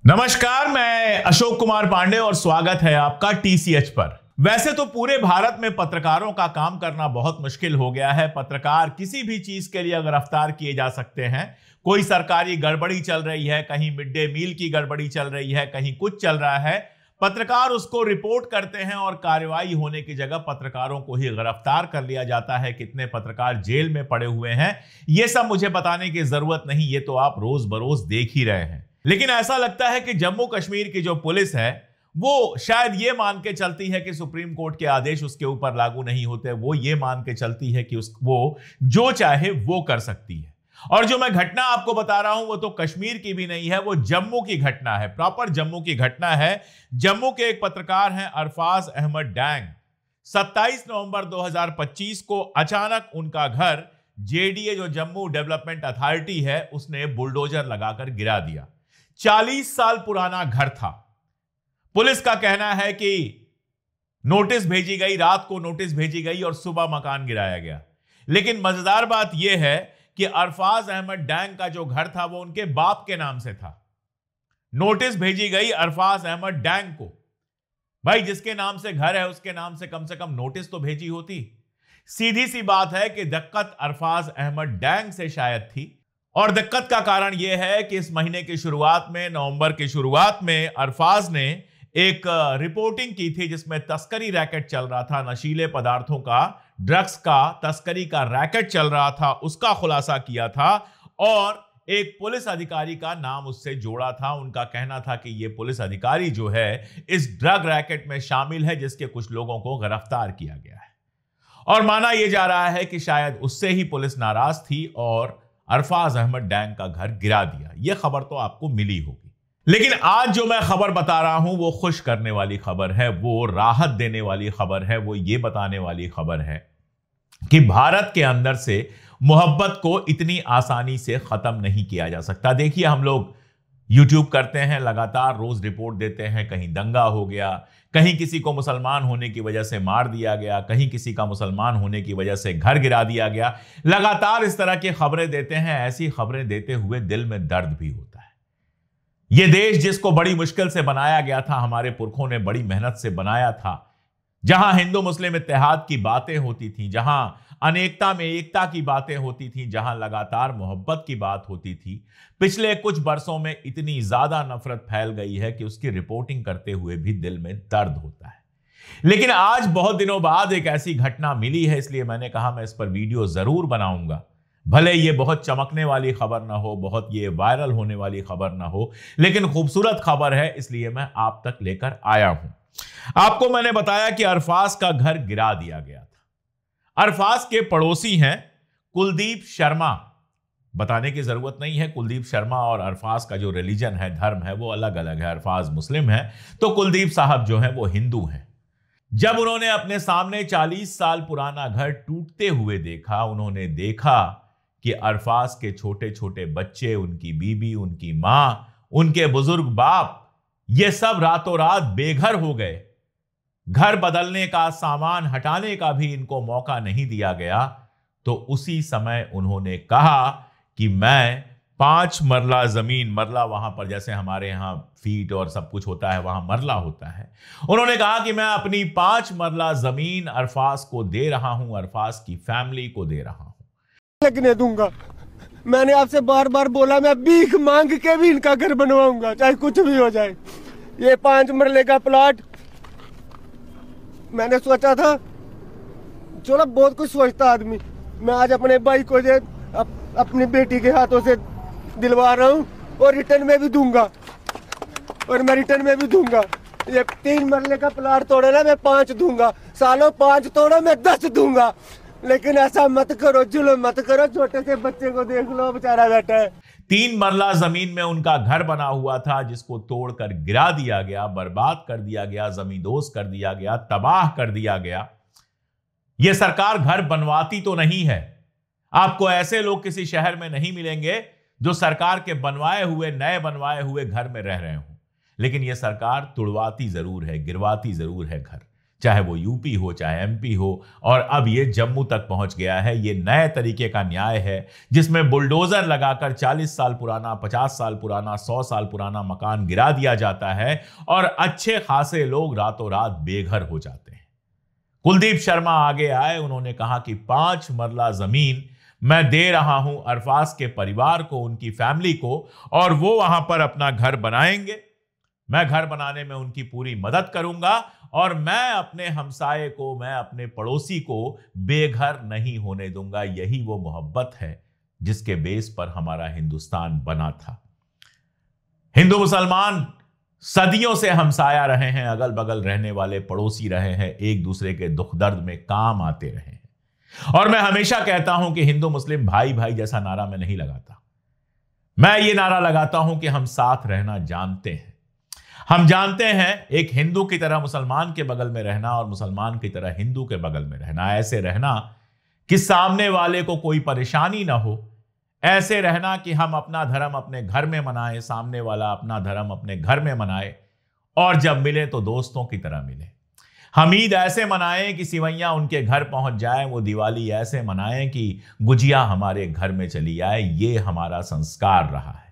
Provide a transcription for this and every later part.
नमस्कार, मैं अशोक कुमार पांडे और स्वागत है आपका टीसीएच पर। वैसे तो पूरे भारत में पत्रकारों का काम करना बहुत मुश्किल हो गया है। पत्रकार किसी भी चीज के लिए गिरफ्तार किए जा सकते हैं। कोई सरकारी गड़बड़ी चल रही है, कहीं मिड डे मील की गड़बड़ी चल रही है, कहीं कुछ चल रहा है, पत्रकार उसको रिपोर्ट करते हैं और कार्रवाई होने की जगह पत्रकारों को ही गिरफ्तार कर लिया जाता है। कितने पत्रकार जेल में पड़े हुए हैं यह सब मुझे बताने की जरूरत नहीं, ये तो आप रोज बरोज देख ही रहे हैं। लेकिन ऐसा लगता है कि जम्मू कश्मीर की जो पुलिस है वो शायद ये मान के चलती है कि सुप्रीम कोर्ट के आदेश उसके ऊपर लागू नहीं होते। वो ये मान के चलती है कि वो जो चाहे वो कर सकती है। और जो मैं घटना आपको बता रहा हूं वो तो कश्मीर की भी नहीं है, वो जम्मू की घटना है, प्रॉपर जम्मू की घटना है। जम्मू के एक पत्रकार हैं अरफाज अहमद डैंग। 27 नवंबर 2025 को अचानक उनका घर जेडीए जो जम्मू डेवलपमेंट अथॉरिटी है उसने बुलडोजर लगाकर गिरा दिया। 40 साल पुराना घर था। पुलिस का कहना है कि नोटिस भेजी गई, रात को नोटिस भेजी गई और सुबह मकान गिराया गया। लेकिन मजेदार बात यह है कि अरफाज अहमद डैंग का जो घर था वो उनके बाप के नाम से था। नोटिस भेजी गई अरफाज अहमद डैंग को। भाई, जिसके नाम से घर है उसके नाम से कम नोटिस तो भेजी होती। सीधी सी बात है कि दिक्कत अरफाज अहमद डैंग से शायद थी। और दिक्कत का कारण यह है कि इस महीने की शुरुआत में, नवंबर की शुरुआत में, अरफाज ने एक रिपोर्टिंग की थी जिसमें तस्करी रैकेट चल रहा था, नशीले पदार्थों का, ड्रग्स का तस्करी का रैकेट चल रहा था, उसका खुलासा किया था और एक पुलिस अधिकारी का नाम उससे जोड़ा था। उनका कहना था कि यह पुलिस अधिकारी जो है इस ड्रग रैकेट में शामिल है जिसके कुछ लोगों को गिरफ्तार किया गया है। और माना यह जा रहा है कि शायद उससे ही पुलिस नाराज थी और अरफाज अहमद डैंग का घर गिरा दिया। यह खबर तो आपको मिली होगी। लेकिन आज जो मैं खबर बता रहा हूं वो खुश करने वाली खबर है, वो राहत देने वाली खबर है, वो ये बताने वाली खबर है कि भारत के अंदर से मोहब्बत को इतनी आसानी से खत्म नहीं किया जा सकता। देखिए, हम लोग यूट्यूब करते हैं, लगातार रोज रिपोर्ट देते हैं, कहीं दंगा हो गया, कहीं किसी को मुसलमान होने की वजह से मार दिया गया, कहीं किसी का मुसलमान होने की वजह से घर गिरा दिया गया। लगातार इस तरह की खबरें देते हैं। ऐसी खबरें देते हुए दिल में दर्द भी होता है। यह देश जिसको बड़ी मुश्किल से बनाया गया था, हमारे पुरखों ने बड़ी मेहनत से बनाया था, जहां हिंदू मुस्लिम इत्तेहाद की बातें होती थी, जहां अनेकता में एकता की बातें होती थी, जहां लगातार मोहब्बत की बात होती थी, पिछले कुछ बरसों में इतनी ज्यादा नफरत फैल गई है कि उसकी रिपोर्टिंग करते हुए भी दिल में दर्द होता है। लेकिन आज बहुत दिनों बाद एक ऐसी घटना मिली है, इसलिए मैंने कहा मैं इस पर वीडियो जरूर बनाऊंगा। भले ये बहुत चमकने वाली खबर ना हो, बहुत ये वायरल होने वाली खबर ना हो, लेकिन खूबसूरत खबर है, इसलिए मैं आप तक लेकर आया हूं। आपको मैंने बताया कि अरफाज का घर गिरा दिया गया था। अरफाज के पड़ोसी हैं कुलदीप शर्मा। बताने की जरूरत नहीं है, कुलदीप शर्मा और अरफाज का जो रिलीजन है, धर्म है, वो अलग अलग है। अरफाज मुस्लिम है तो कुलदीप साहब जो है वो हिंदू हैं। जब उन्होंने अपने सामने 40 साल पुराना घर टूटते हुए देखा, उन्होंने देखा कि अरफाज के छोटे छोटे बच्चे, उनकी बीबी, उनकी मां, उनके बुजुर्ग बाप, ये सब रातों रात बेघर हो गए। घर बदलने का, सामान हटाने का भी इनको मौका नहीं दिया गया। तो उसी समय उन्होंने कहा कि मैं 5 मरला जमीन, मरला वहां पर जैसे हमारे यहां फीट और सब कुछ होता है, वहां मरला होता है, उन्होंने कहा कि मैं अपनी 5 मरला जमीन अरफाज को दे रहा हूं, अरफाज की फैमिली को दे रहा हूं। लगने दूंगा। मैंने आपसे बार बार बोला, मैं भीख मांग के भी इनका घर बनवाऊंगा, चाहे कुछ भी हो जाए। ये 5 मरले का प्लॉट, मैंने सोचा था, चलो बहुत कुछ सोचता आदमी, मैं आज अपने भाई को अपनी बेटी के हाथों से दिलवा रहा हूँ और रिटर्न में भी दूंगा, और मैं रिटर्न में भी दूंगा। ये 3 मरले का प्लॉट तोड़े ना, मैं 5 दूंगा। सालों 5 तोड़ो, मैं 10 दूंगा। लेकिन ऐसा मत करो, जुल्म मत करो, छोटे से बच्चे को देख लो, बेचारा बैठा है। 3 मरला जमीन में उनका घर बना हुआ था जिसको तोड़कर गिरा दिया गया, बर्बाद कर दिया गया, जमींदोज कर दिया गया, तबाह कर दिया गया। यह सरकार घर बनवाती तो नहीं है। आपको ऐसे लोग किसी शहर में नहीं मिलेंगे जो सरकार के बनवाए हुए, नए बनवाए हुए घर में रह रहे हों। लेकिन यह सरकार तुड़वाती जरूर है, गिरवाती जरूर है घर। चाहे वो यूपी हो चाहे एमपी हो, और अब ये जम्मू तक पहुंच गया है। ये नए तरीके का न्याय है जिसमें बुलडोजर लगाकर 40 साल पुराना, 50 साल पुराना, 100 साल पुराना मकान गिरा दिया जाता है और अच्छे खासे लोग रातों रात बेघर हो जाते हैं। कुलदीप शर्मा आगे आए, उन्होंने कहा कि 5 मरला जमीन मैं दे रहा हूं अरफाज के परिवार को, उनकी फैमिली को, और वो वहां पर अपना घर बनाएंगे। मैं घर बनाने में उनकी पूरी मदद करूंगा और मैं अपने हमसाये को, मैं अपने पड़ोसी को बेघर नहीं होने दूंगा। यही वो मोहब्बत है जिसके बेस पर हमारा हिंदुस्तान बना था। हिंदू मुसलमान सदियों से हमसाया रहे हैं, अगल बगल रहने वाले पड़ोसी रहे हैं, एक दूसरे के दुख दर्द में काम आते रहे हैं। और मैं हमेशा कहता हूं कि हिंदू मुस्लिम भाई भाई जैसा नारा मैं नहीं लगाता। मैं ये नारा लगाता हूं कि हम साथ रहना जानते हैं। हम जानते हैं एक हिंदू की तरह मुसलमान के बगल में रहना और मुसलमान की तरह हिंदू के बगल में रहना, ऐसे रहना कि सामने वाले को कोई परेशानी ना हो, ऐसे रहना कि हम अपना धर्म अपने घर में मनाएं, सामने वाला अपना धर्म अपने घर में मनाए, और जब मिले तो दोस्तों की तरह मिले। हम ईद ऐसे मनाएं कि सिवैयां उनके घर पहुंच जाए, वो दिवाली ऐसे मनाएं कि गुजिया हमारे घर में चली आए। ये हमारा संस्कार रहा है।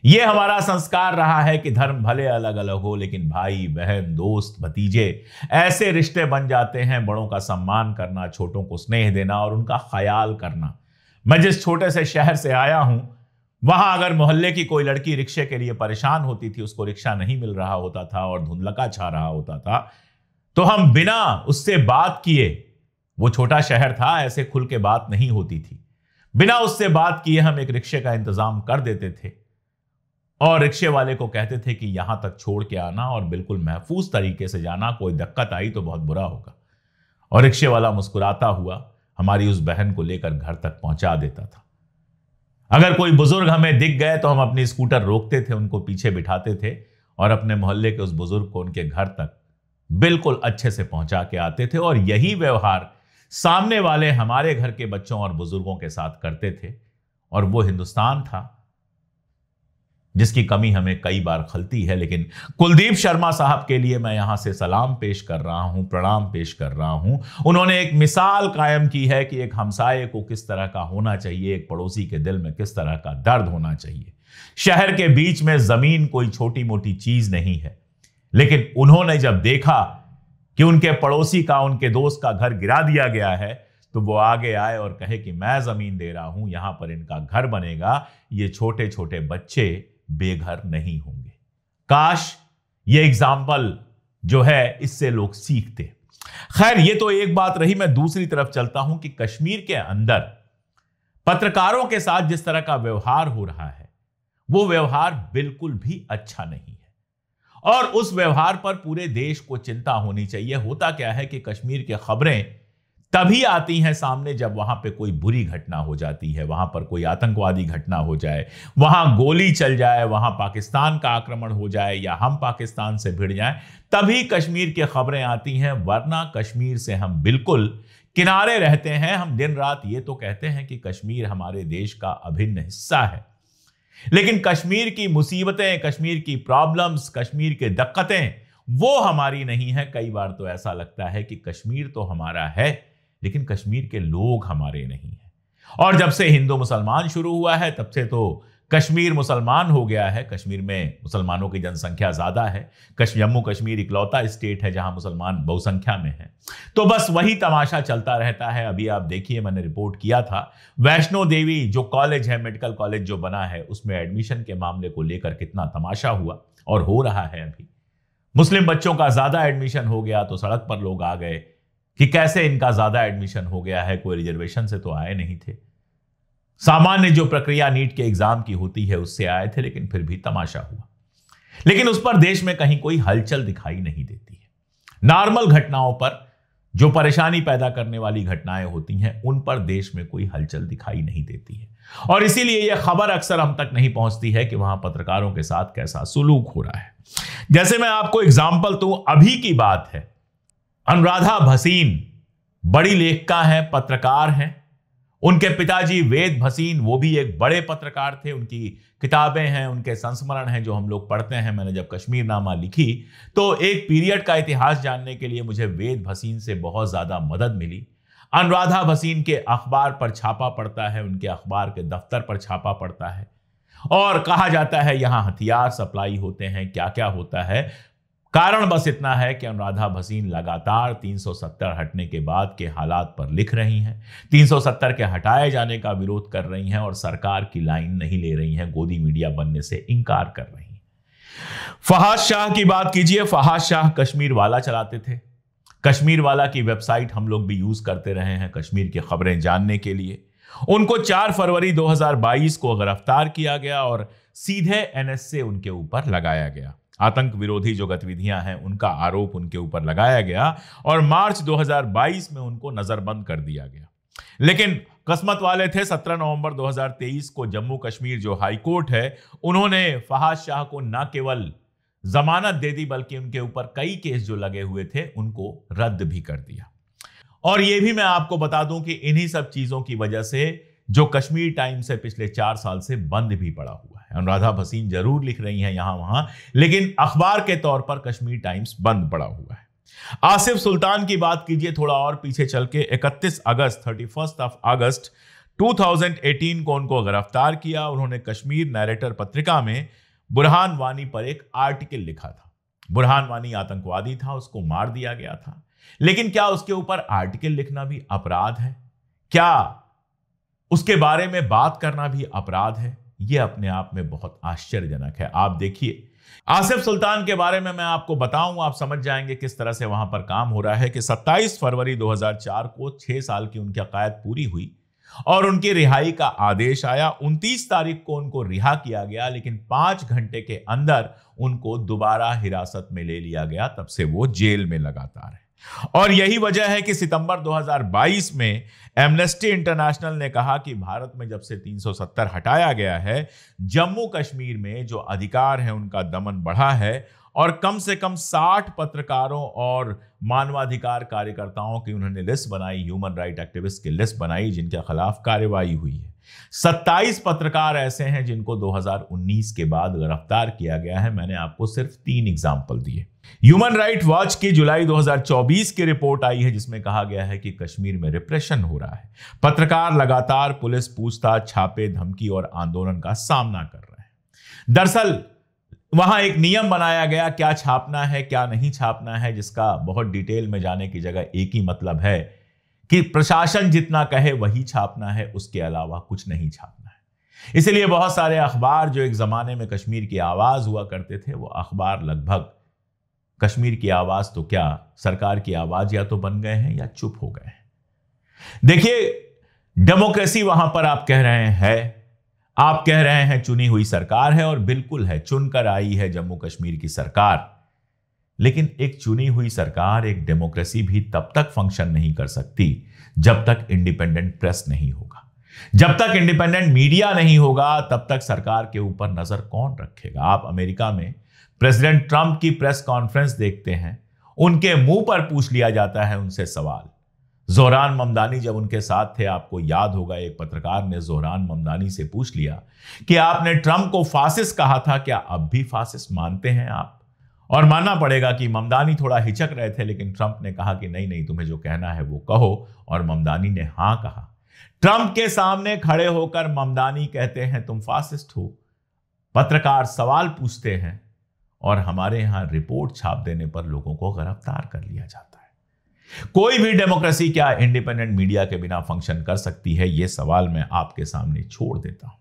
ये हमारा संस्कार रहा है कि धर्म भले अलग अलग हो, लेकिन भाई बहन दोस्त भतीजे ऐसे रिश्ते बन जाते हैं। बड़ों का सम्मान करना, छोटों को स्नेह देना और उनका ख्याल करना। मैं जिस छोटे से शहर से आया हूं, वहां अगर मोहल्ले की कोई लड़की रिक्शे के लिए परेशान होती थी, उसको रिक्शा नहीं मिल रहा होता था और धुंधलका छा रहा होता था, तो हम बिना उससे बात किए, वो छोटा शहर था, ऐसे खुल के बात नहीं होती थी, बिना उससे बात किए हम एक रिक्शे का इंतजाम कर देते थे और रिक्शे वाले को कहते थे कि यहां तक छोड़ के आना और बिल्कुल महफूज तरीके से जाना, कोई दिक्कत आई तो बहुत बुरा होगा। और रिक्शे वाला मुस्कुराता हुआ हमारी उस बहन को लेकर घर तक पहुंचा देता था। अगर कोई बुजुर्ग हमें दिख गए तो हम अपनी स्कूटर रोकते थे, उनको पीछे बिठाते थे और अपने मोहल्ले के उस बुजुर्ग को उनके घर तक बिल्कुल अच्छे से पहुंचा के आते थे। और यही व्यवहार सामने वाले हमारे घर के बच्चों और बुजुर्गों के साथ करते थे। और वो हिंदुस्तान था जिसकी कमी हमें कई बार खलती है। लेकिन कुलदीप शर्मा साहब के लिए मैं यहां से सलाम पेश कर रहा हूं, प्रणाम पेश कर रहा हूं। उन्होंने एक मिसाल कायम की है कि एक हमसाये को किस तरह का होना चाहिए, एक पड़ोसी के दिल में किस तरह का दर्द होना चाहिए। शहर के बीच में जमीन कोई छोटी मोटी चीज नहीं है, लेकिन उन्होंने जब देखा कि उनके पड़ोसी का, उनके दोस्त का घर गिरा दिया गया है, तो वो आगे आए और कहे कि मैं जमीन दे रहा हूं, यहां पर इनका घर बनेगा, ये छोटे छोटे बच्चे बेघर नहीं होंगे। काश ये एग्जाम्पल जो है इससे लोग सीखते। खैर, ये तो एक बात रही। मैं दूसरी तरफ चलता हूं कि कश्मीर के अंदर पत्रकारों के साथ जिस तरह का व्यवहार हो रहा है, वो व्यवहार बिल्कुल भी अच्छा नहीं है और उस व्यवहार पर पूरे देश को चिंता होनी चाहिए। होता क्या है कि कश्मीर की खबरें तभी आती हैं सामने जब वहां पे कोई बुरी घटना हो जाती है, वहां पर कोई आतंकवादी घटना हो जाए, वहां गोली चल जाए, वहां पाकिस्तान का आक्रमण हो जाए या हम पाकिस्तान से भिड़ जाएं, तभी कश्मीर की खबरें आती हैं। वरना कश्मीर से हम बिल्कुल किनारे रहते हैं। हम दिन रात ये तो कहते हैं कि कश्मीर हमारे देश का अभिन्न हिस्सा है, लेकिन कश्मीर की मुसीबतें, कश्मीर की प्रॉब्लम्स, कश्मीर के दिक्कतें वो हमारी नहीं है। कई बार तो ऐसा लगता है कि कश्मीर तो हमारा है, लेकिन कश्मीर के लोग हमारे नहीं हैं। और जब से हिंदू मुसलमान शुरू हुआ है, तब से तो कश्मीर मुसलमान हो गया है। कश्मीर में मुसलमानों की जनसंख्या ज्यादा है। जम्मू कश्मीर इकलौता स्टेट है जहां मुसलमान बहुसंख्या में है। तो बस वही तमाशा चलता रहता है। अभी आप देखिए, मैंने रिपोर्ट किया था, वैष्णो देवी जो कॉलेज है, मेडिकल कॉलेज जो बना है, उसमें एडमिशन के मामले को लेकर कितना तमाशा हुआ और हो रहा है। अभी मुस्लिम बच्चों का ज्यादा एडमिशन हो गया तो सड़क पर लोग आ गए कि कैसे इनका ज्यादा एडमिशन हो गया है, कोई रिजर्वेशन से तो आए नहीं थे। सामान्य जो प्रक्रिया नीट के एग्जाम की होती है उससे आए थे, लेकिन फिर भी तमाशा हुआ। लेकिन उस पर देश में कहीं कोई हलचल दिखाई नहीं देती है। नॉर्मल घटनाओं पर, जो परेशानी पैदा करने वाली घटनाएं होती हैं, उन पर देश में कोई हलचल दिखाई नहीं देती है। और इसीलिए यह खबर अक्सर हम तक नहीं पहुंचती है कि वहां पत्रकारों के साथ कैसा सुलूक हो रहा है। जैसे मैं आपको एग्जाम्पल दूं, अभी की बात है, अनुराधा भसीन बड़ी लेखिका हैं, पत्रकार हैं। उनके पिताजी वेद भसीन, वो भी एक बड़े पत्रकार थे। उनकी किताबें हैं, उनके संस्मरण हैं जो हम लोग पढ़ते हैं। मैंने जब कश्मीरनामा लिखी तो एक पीरियड का इतिहास जानने के लिए मुझे वेद भसीन से बहुत ज्यादा मदद मिली। अनुराधा भसीन के अखबार पर छापा पड़ता है, उनके अखबार के दफ्तर पर छापा पड़ता है और कहा जाता है यहां हथियार सप्लाई होते हैं, क्या क्या होता है। कारण बस इतना है कि अनुराधा भसीन लगातार 370 हटने के बाद के हालात पर लिख रही हैं, 370 के हटाए जाने का विरोध कर रही हैं और सरकार की लाइन नहीं ले रही हैं, गोदी मीडिया बनने से इंकार कर रही हैं। फहाद शाह की बात कीजिए। फहाद शाह कश्मीर वाला चलाते थे। कश्मीर वाला की वेबसाइट हम लोग भी यूज करते रहे हैं कश्मीर की खबरें जानने के लिए। उनको 4 फरवरी 2022 को गिरफ्तार किया गया और सीधे एनएस से उनके ऊपर लगाया गया। आतंक विरोधी जो गतिविधियां हैं उनका आरोप उनके ऊपर लगाया गया और मार्च 2022 में उनको नजरबंद कर दिया गया। लेकिन किस्मत वाले थे, 17 नवंबर 2023 को जम्मू कश्मीर जो हाई कोर्ट है उन्होंने फहाद शाह को न केवल जमानत दे दी बल्कि उनके ऊपर कई केस जो लगे हुए थे उनको रद्द भी कर दिया। और यह भी मैं आपको बता दूं कि इन्हीं सब चीजों की वजह से जो कश्मीर टाइम्स है पिछले 4 साल से बंद भी पड़ा हुआ है। अनुराधा भसीन जरूर लिख रही हैं यहां वहां, लेकिन अखबार के तौर पर कश्मीर टाइम्स बंद पड़ा हुआ है। आसिफ सुल्तान की बात कीजिए थोड़ा और पीछे चल के। 31 अगस्त 2018 को उनको गिरफ्तार किया। उन्होंने कश्मीर नैरेटर पत्रिका में बुरहान वानी पर एक आर्टिकल लिखा था। बुरहान वानी आतंकवादी था, उसको मार दिया गया था। लेकिन क्या उसके ऊपर आर्टिकल लिखना भी अपराध है? क्या उसके बारे में बात करना भी अपराध है? यह अपने आप में बहुत आश्चर्यजनक है। आप देखिए, आसिफ सुल्तान के बारे में मैं आपको बताऊं, आप समझ जाएंगे किस तरह से वहां पर काम हो रहा है कि 27 फरवरी 2004 को 6 साल की उनकी कैद पूरी हुई और उनकी रिहाई का आदेश आया। 29 तारीख को उनको रिहा किया गया, लेकिन 5 घंटे के अंदर उनको दोबारा हिरासत में ले लिया गया। तब से वो जेल में लगातार है और यही वजह है कि सितंबर 2022 में एमनेस्टी इंटरनेशनल ने कहा कि भारत में जब से 370 हटाया गया है, जम्मू कश्मीर में जो अधिकार है उनका दमन बढ़ा है और कम से कम 60 पत्रकारों और मानवाधिकार कार्यकर्ताओं की उन्होंने लिस्ट बनाई, ह्यूमन राइट एक्टिविस्ट की लिस्ट बनाई जिनके खिलाफ कार्रवाई हुई है। 27 पत्रकार ऐसे हैं जिनको 2019 के बाद गिरफ्तार किया गया है। मैंने आपको सिर्फ 3 एग्जाम्पल दिए। ह्यूमन राइट वॉच की जुलाई 2024 की रिपोर्ट आई है जिसमें कहा गया है कि कश्मीर में रिप्रेशन हो रहा है। पत्रकार लगातार पुलिस पूछताछ, छापे, धमकी और आंदोलन का सामना कर रहे हैं। दरअसल वहां एक नियम बनाया गया, क्या छापना है क्या नहीं छापना है, जिसका बहुत डिटेल में जाने की जगह एक ही मतलब है कि प्रशासन जितना कहे वही छापना है, उसके अलावा कुछ नहीं छापना है। इसलिए बहुत सारे अखबार जो एक जमाने में कश्मीर की आवाज हुआ करते थे, वो अखबार लगभग कश्मीर की आवाज तो क्या सरकार की आवाज या तो बन गए हैं या चुप हो गए हैं। देखिए, डेमोक्रेसी वहां पर आप कह रहे हैं, आप कह रहे हैं चुनी हुई सरकार है और बिल्कुल है, चुनकर आई है जम्मू कश्मीर की सरकार। लेकिन एक चुनी हुई सरकार, एक डेमोक्रेसी भी तब तक फंक्शन नहीं कर सकती जब तक इंडिपेंडेंट प्रेस नहीं होगा। जब तक इंडिपेंडेंट मीडिया नहीं होगा तब तक सरकार के ऊपर नजर कौन रखेगा। आप अमेरिका में प्रेसिडेंट ट्रंप की प्रेस कॉन्फ्रेंस देखते हैं, उनके मुंह पर पूछ लिया जाता है उनसे सवाल। जोहरान ममदानी जब उनके साथ थे, आपको याद होगा एक पत्रकार ने जोहरान ममदानी से पूछ लिया कि आपने ट्रंप को फासिस्ट कहा था, क्या अब भी फासिस्ट मानते हैं आप? और मानना पड़ेगा कि ममदानी थोड़ा हिचक रहे थे, लेकिन ट्रंप ने कहा कि नहीं नहीं, तुम्हें जो कहना है वो कहो, और ममदानी ने हां कहा। ट्रंप के सामने खड़े होकर ममदानी कहते हैं तुम फासिस्ट हो। पत्रकार सवाल पूछते हैं और हमारे यहां रिपोर्ट छाप देने पर लोगों को गिरफ्तार कर लिया जाता है। कोई भी डेमोक्रेसी क्या इंडिपेंडेंट मीडिया के बिना फंक्शन कर सकती है? यह सवाल मैं आपके सामने छोड़ देता हूं।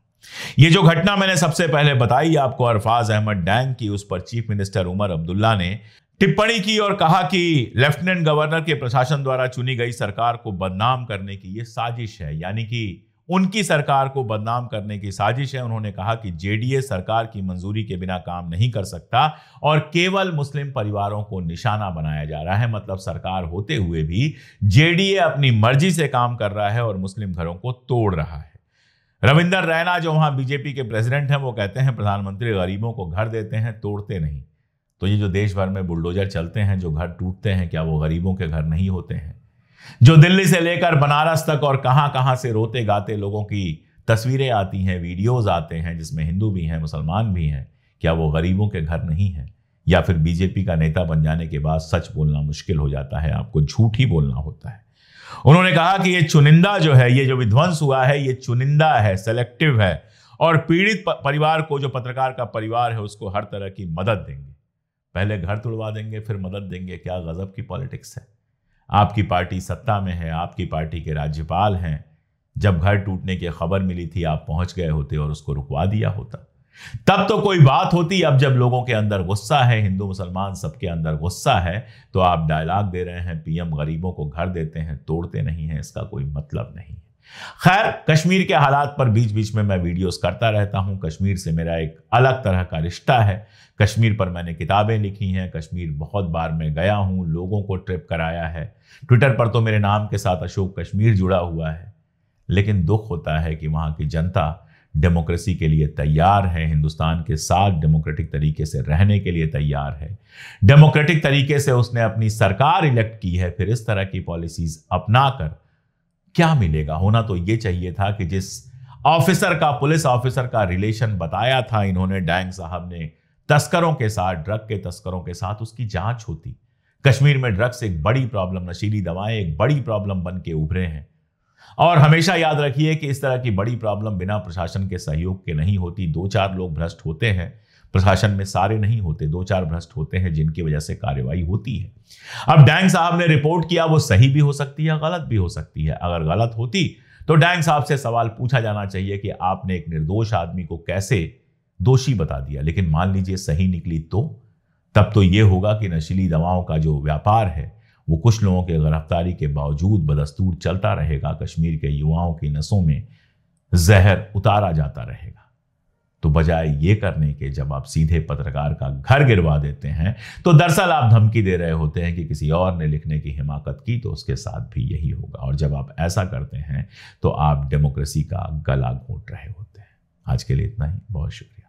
ये जो घटना मैंने सबसे पहले बताई आपको अरफाज अहमद डैंग की, उस पर चीफ मिनिस्टर उमर अब्दुल्ला ने टिप्पणी की और कहा कि लेफ्टिनेंट गवर्नर के प्रशासन द्वारा चुनी गई सरकार को बदनाम करने की यह साजिश है, यानी कि उनकी सरकार को बदनाम करने की साजिश है। उन्होंने कहा कि जेडीए सरकार की मंजूरी के बिना काम नहीं कर सकता और केवल मुस्लिम परिवारों को निशाना बनाया जा रहा है। मतलब सरकार होते हुए भी जेडीए अपनी मर्जी से काम कर रहा है और मुस्लिम घरों को तोड़ रहा है। रविंदर रैना जो वहां बीजेपी के प्रेसिडेंट हैं, वो कहते हैं प्रधानमंत्री गरीबों को घर देते हैं, तोड़ते नहीं। तो ये जो देश भर में बुलडोजर चलते हैं, जो घर टूटते हैं, क्या वो गरीबों के घर नहीं होते हैं? जो दिल्ली से लेकर बनारस तक और कहां कहां से रोते गाते लोगों की तस्वीरें आती हैं, वीडियोस आते हैं, जिसमें हिंदू भी हैं, मुसलमान भी हैं, क्या वो गरीबों के घर नहीं है? या फिर बीजेपी का नेता बन जाने के बाद सच बोलना मुश्किल हो जाता है, आपको झूठ ही बोलना होता है? उन्होंने कहा कि ये चुनिंदा जो है, ये जो विध्वंस हुआ है, ये चुनिंदा है, सेलेक्टिव है, और पीड़ित परिवार को, जो पत्रकार का परिवार है, उसको हर तरह की मदद देंगे। पहले घर तुड़वा देंगे, फिर मदद देंगे। क्या गजब की पॉलिटिक्स है। आपकी पार्टी सत्ता में है, आपकी पार्टी के राज्यपाल हैं। जब घर टूटने की खबर मिली थी, आप पहुंच गए होते और उसको रुकवा दिया होता, तब तो कोई बात होती। अब जब लोगों के अंदर गुस्सा है, हिंदू मुसलमान सबके अंदर गुस्सा है, तो आप डायलॉग दे रहे हैं, पीएम गरीबों को घर देते हैं, तोड़ते नहीं हैं, इसका कोई मतलब नहीं है। खैर, कश्मीर के हालात पर बीच बीच में मैं वीडियोस करता रहता हूं। कश्मीर से मेरा एक अलग तरह का रिश्ता है। कश्मीर पर मैंने किताबें लिखी हैं, कश्मीर बहुत बार मैं गया हूं, लोगों को ट्रिप कराया है। ट्विटर पर तो मेरे नाम के साथ अशोक कश्मीर जुड़ा हुआ है। लेकिन दुख होता है कि वहां की जनता डेमोक्रेसी के लिए तैयार है, हिंदुस्तान के साथ डेमोक्रेटिक तरीके से रहने के लिए तैयार है, डेमोक्रेटिक तरीके से उसने अपनी सरकार इलेक्ट की है। फिर इस तरह की पॉलिसीज अपनाकर क्या मिलेगा? होना तो ये चाहिए था कि जिस ऑफिसर का, पुलिस ऑफिसर का रिलेशन बताया था इन्होंने, डैंग साहब ने, तस्करों के साथ, ड्रग के तस्करों के साथ, उसकी जांच होती। कश्मीर में ड्रग्स एक बड़ी प्रॉब्लम, नशीली दवाएं एक बड़ी प्रॉब्लम बन के उभरे हैं। और हमेशा याद रखिए कि इस तरह की बड़ी प्रॉब्लम बिना प्रशासन के सहयोग के नहीं होती। 2-4 लोग भ्रष्ट होते हैं, प्रशासन में सारे नहीं होते, 2-4 भ्रष्ट होते हैं जिनकी वजह से कार्रवाई होती है। अब डैंग साहब ने रिपोर्ट किया, वो सही भी हो सकती है, गलत भी हो सकती है। अगर गलत होती तो डैंग साहब से सवाल पूछा जाना चाहिए कि आपने एक निर्दोष आदमी को कैसे दोषी बता दिया। लेकिन मान लीजिए सही निकली तो तब तो यह होगा कि नशीली दवाओं का जो व्यापार है वो कुछ लोगों के गिरफ्तारी के बावजूद बदस्तूर चलता रहेगा। कश्मीर के युवाओं की नसों में जहर उतारा जाता रहेगा। तो बजाय ये करने के, जब आप सीधे पत्रकार का घर गिरवा देते हैं, तो दरअसल आप धमकी दे रहे होते हैं कि किसी और ने लिखने की हिमाकत की तो उसके साथ भी यही होगा। और जब आप ऐसा करते हैं तो आप डेमोक्रेसी का गला घोंट रहे होते हैं। आज के लिए इतना ही, बहुत शुक्रिया।